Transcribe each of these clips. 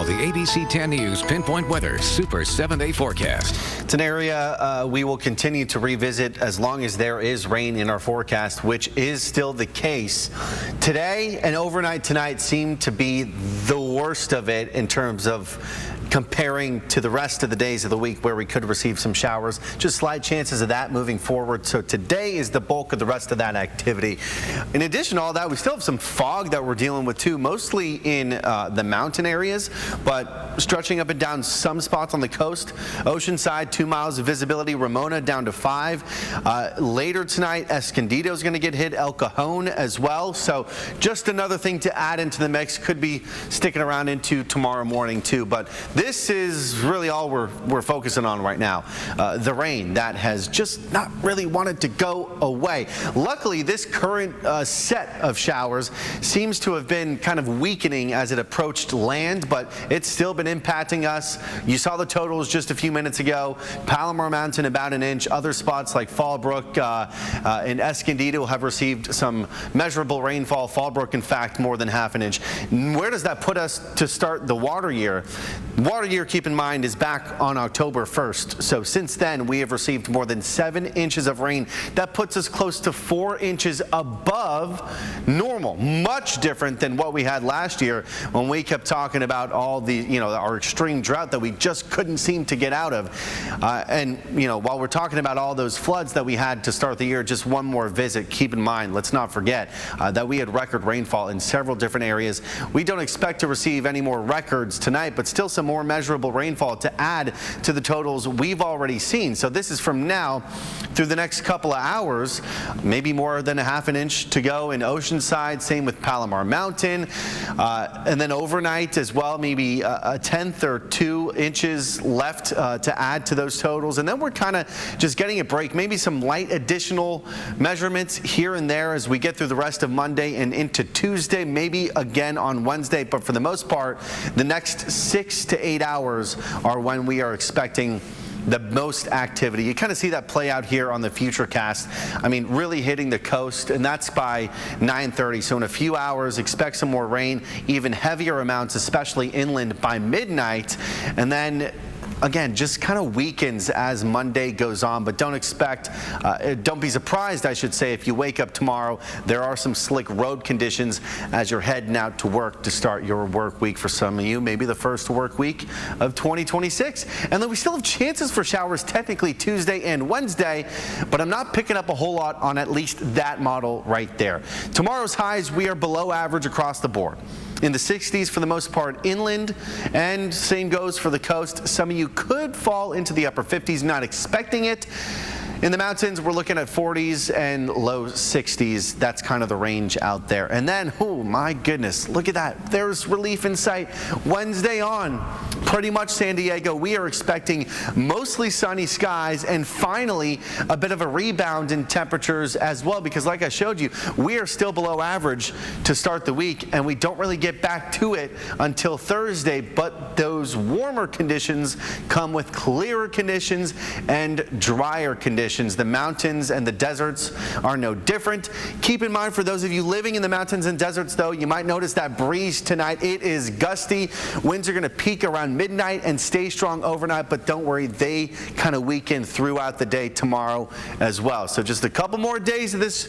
The ABC 10 News Pinpoint Weather Super 7-Day Forecast. It's an area we will continue to revisit as long as there is rain in our forecast, which is still the case. Today and overnight tonight seem to be the worst of it in terms of comparing to the rest of the days of the week where we could receive some showers. Just slight chances of that moving forward. So today is the bulk of the rest of that activity. In addition to all that, we still have some fog that we're dealing with too, mostly in the mountain areas, but stretching up and down some spots on the coast. Oceanside, 2 miles of visibility. Ramona down to 5. Later tonight, Escondido is going to get hit. El Cajon as well. So just another thing to add into the mix. Could be sticking around into tomorrow morning too. But this is really all we're focusing on right now. The rain that has just not really wanted to go away. Luckily, this current set of showers seems to have been kind of weakening as it approached land, but it's still been impacting us. You saw the totals just a few minutes ago. Palomar Mountain about an inch. Other spots like Fallbrook and Escondido have received some measurable rainfall. Fallbrook, in fact, more than half an inch. Where does that put us to start the water year? Water year, keep in mind, is back on October 1st. So since then, we have received more than 7 inches of rain. That puts us close to 4 inches above normal. Much different than what we had last year when we kept talking about all the, our extreme drought that we just couldn't seem to get out of. And while we're talking about all those floods that we had to start the year, just one more visit. Keep in mind, let's not forget that we had record rainfall in several different areas. We don't expect to receive any more records tonight, but still some more measurable rainfall to add to the totals we've already seen. So this is from now through the next couple of hours, maybe more than a half an inch to go in Oceanside. Same with Palomar Mountain. And then overnight as well, maybe a 1/10 or 2 inches left to add to those totals. And then we're kind of just getting a break, maybe some light additional measurements here and there as we get through the rest of Monday and into Tuesday, maybe again on Wednesday. But for the most part, the next 6 to 8 hours are when we are expecting the most activity. You kind of see that play out here on the Futurecast. I mean, really hitting the coast, and that's by 9:30. So in a few hours, expect some more rain, even heavier amounts, especially inland by midnight. And then again, just kind of weakens as Monday goes on, but don't be surprised, I should say, if you wake up tomorrow, there are some slick road conditions as you're heading out to work to start your work week. For some of you, maybe the first work week of 2026. And then we still have chances for showers technically Tuesday and Wednesday, but I'm not picking up a whole lot on at least that model right there. Tomorrow's highs, we are below average across the board. In the 60s for the most part inland, and same goes for the coast. Some of you could fall into the upper 50s, not expecting it. In the mountains, we're looking at 40s and low 60s. That's kind of the range out there. And then, oh my goodness, look at that. There's relief in sight. Wednesday on, pretty much San Diego, we are expecting mostly sunny skies and finally a bit of a rebound in temperatures as well, because like I showed you, we are still below average to start the week, and we don't really get back to it until Thursday. But those warmer conditions come with clearer conditions and drier conditions. The mountains and the deserts are no different. Keep in mind, for those of you living in the mountains and deserts, though, you might notice that breeze tonight. It is gusty. Winds are going to peak around midnight and stay strong overnight, but don't worry, they kind of weaken throughout the day tomorrow as well. So just a couple more days of this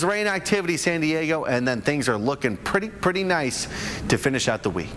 rain activity, San Diego, and then things are looking pretty nice to finish out the week.